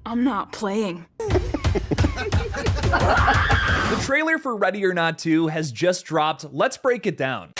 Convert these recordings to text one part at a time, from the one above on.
I'm not playing. The trailer for Ready or Not 2 has just dropped. Let's break it down.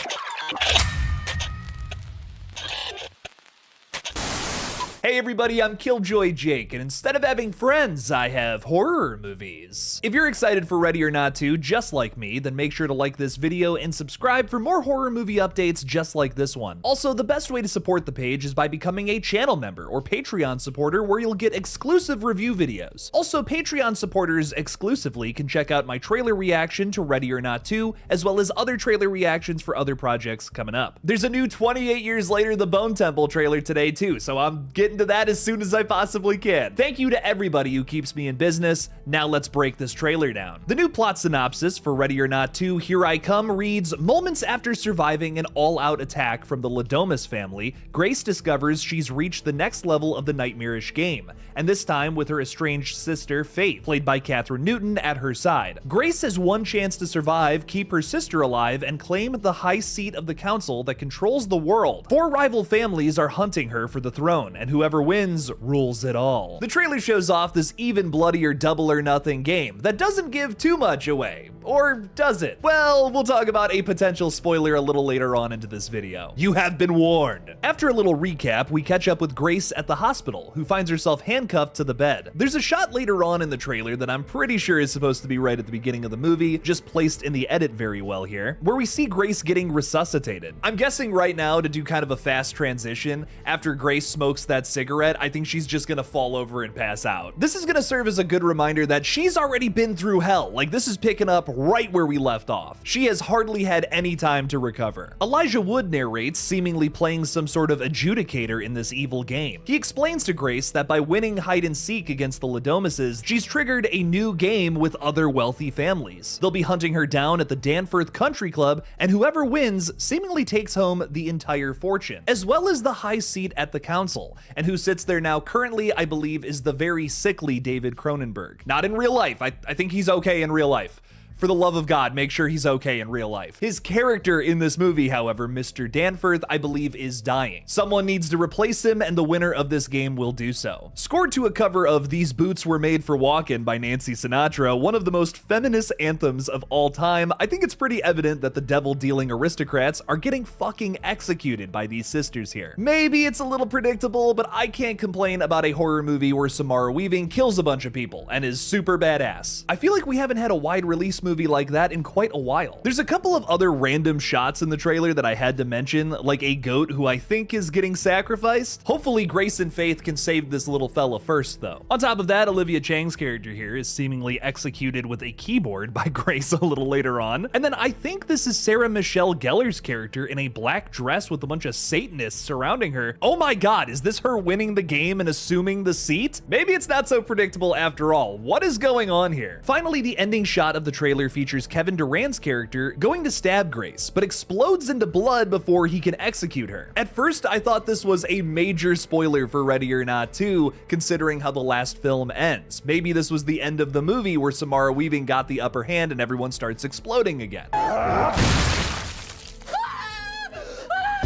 Hey everybody, I'm Killjoy Jake, and instead of having friends, I have horror movies. If you're excited for Ready or Not 2, just like me, then make sure to like this video and subscribe for more horror movie updates just like this one. Also, the best way to support the page is by becoming a channel member or Patreon supporter where you'll get exclusive review videos. Also, Patreon supporters exclusively can check out my trailer reaction to Ready or Not 2, as well as other trailer reactions for other projects coming up. There's a new 28 Years Later The Bone Temple trailer today too, so I'm getting to that as soon as I possibly can. Thank you to everybody who keeps me in business. Now let's break this trailer down. The new plot synopsis for Ready or Not 2 Here I Come reads, moments after surviving an all-out attack from the Ladomus family, Grace discovers she's reached the next level of the nightmarish game, and this time with her estranged sister Faith, played by Kathryn Newton, at her side. Grace has one chance to survive, keep her sister alive, and claim the high seat of the council that controls the world. 4 rival families are hunting her for the throne, and whoever wins rules it all. The trailer shows off this even bloodier double or nothing game that doesn't give too much away. Or does it? Well, we'll talk about a potential spoiler a little later on into this video. You have been warned. After a little recap, we catch up with Grace at the hospital, who finds herself handcuffed to the bed. There's a shot later on in the trailer that I'm pretty sure is supposed to be right at the beginning of the movie, just placed in the edit very well here, where we see Grace getting resuscitated. I'm guessing right now, to do kind of a fast transition, after Grace smokes that cigarette, I think she's just gonna fall over and pass out. This is gonna serve as a good reminder that she's already been through hell. Like, this is picking up right where we left off. She has hardly had any time to recover. Elijah Wood narrates, seemingly playing some sort of adjudicator in this evil game. He explains to Grace that by winning hide and seek against the Ladomuses, she's triggered a new game with other wealthy families. They'll be hunting her down at the Danforth Country Club, and whoever wins seemingly takes home the entire fortune, as well as the high seat at the council. And who sits there now currently, I believe, is the very sickly David Cronenberg. Not in real life. I think he's okay in real life. For the love of God, make sure he's okay in real life. His character in this movie, however, Mr. Danforth, I believe is dying. Someone needs to replace him, and the winner of this game will do so. Scored to a cover of These Boots Were Made for Walkin' by Nancy Sinatra, one of the most feminist anthems of all time, I think it's pretty evident that the devil-dealing aristocrats are getting fucking executed by these sisters here. Maybe it's a little predictable, but I can't complain about a horror movie where Samara Weaving kills a bunch of people and is super badass. I feel like we haven't had a wide release movie like that in quite a while. There's a couple of other random shots in the trailer that I had to mention, like a goat who I think is getting sacrificed. Hopefully Grace and Faith can save this little fella first though. On top of that, Olivia Chang's character here is seemingly executed with a keyboard by Grace a little later on. And then I think this is Sarah Michelle Gellar's character in a black dress with a bunch of Satanists surrounding her. Oh my God, is this her winning the game and assuming the seat? Maybe it's not so predictable after all. What is going on here? Finally, the ending shot of the trailer features Kevin Durant's character going to stab Grace, but explodes into blood before he can execute her. At first, I thought this was a major spoiler for Ready or Not 2, considering how the last film ends. Maybe this was the end of the movie where Samara Weaving got the upper hand and everyone starts exploding again.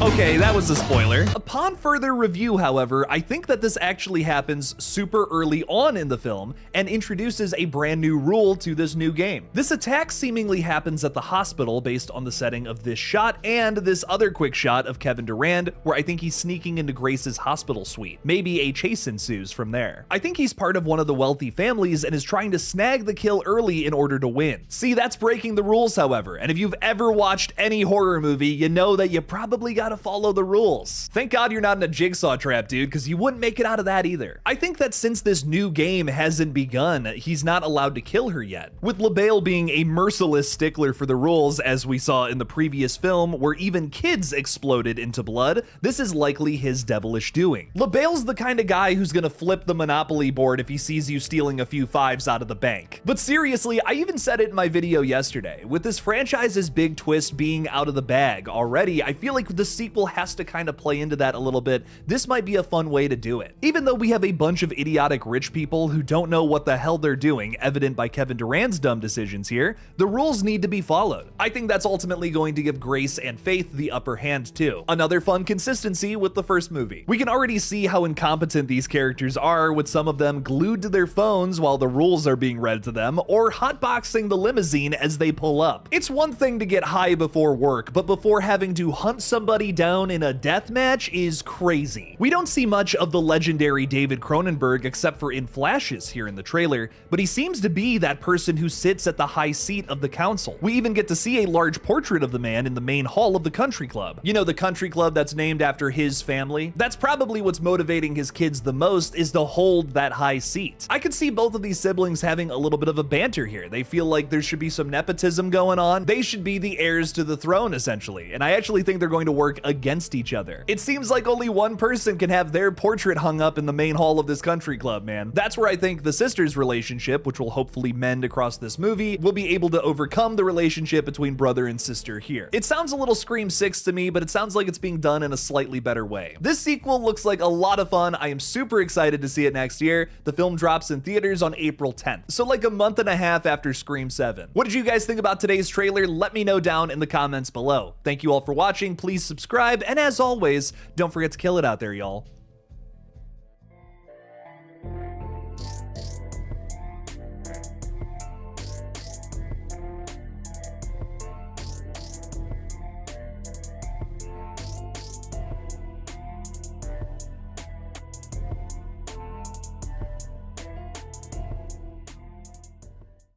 Okay, that was a spoiler. Upon further review, however, I think that this actually happens super early on in the film and introduces a brand new rule to this new game. This attack seemingly happens at the hospital based on the setting of this shot and this other quick shot of Kevin Durant, where I think he's sneaking into Grace's hospital suite. Maybe a chase ensues from there. I think he's part of one of the wealthy families and is trying to snag the kill early in order to win. See, that's breaking the rules, however, and if you've ever watched any horror movie, you know that you probably gotta follow the rules. Thank God you're not in a jigsaw trap, dude, because you wouldn't make it out of that either. I think that since this new game hasn't begun, he's not allowed to kill her yet. With LaBelle being a merciless stickler for the rules, as we saw in the previous film, where even kids exploded into blood, this is likely his devilish doing. LaBelle's the kind of guy who's gonna flip the Monopoly board if he sees you stealing a few fives out of the bank. But seriously, I even said it in my video yesterday, with this franchise's big twist being out of the bag already, I feel like the sequel sequel has to kind of play into that a little bit, this might be a fun way to do it. Even though we have a bunch of idiotic rich people who don't know what the hell they're doing, evident by Kevin Durant's dumb decisions here, the rules need to be followed. I think that's ultimately going to give grace and faith the upper hand too. Another fun consistency with the first movie. We can already see how incompetent these characters are, with some of them glued to their phones while the rules are being read to them, or hotboxing the limousine as they pull up. It's one thing to get high before work, but before having to hunt somebody down in a death match is crazy. We don't see much of the legendary David Cronenberg except for in flashes here in the trailer, but he seems to be that person who sits at the high seat of the council. We even get to see a large portrait of the man in the main hall of the country club. You know, the country club that's named after his family? That's probably what's motivating his kids the most, is to hold that high seat. I could see both of these siblings having a little bit of a banter here. They feel like there should be some nepotism going on. They should be the heirs to the throne, essentially, and I actually think they're going to work against each other. It seems like only one person can have their portrait hung up in the main hall of this country club, man. That's where I think the sisters' relationship, which will hopefully mend across this movie, will be able to overcome the relationship between brother and sister here. It sounds a little Scream 6 to me, but it sounds like it's being done in a slightly better way. This sequel looks like a lot of fun. I am super excited to see it next year. The film drops in theaters on April 10th, so like a month and a half after Scream 7. What did you guys think about today's trailer? Let me know down in the comments below. Thank you all for watching. Please subscribe, and as always, don't forget to kill it out there, y'all.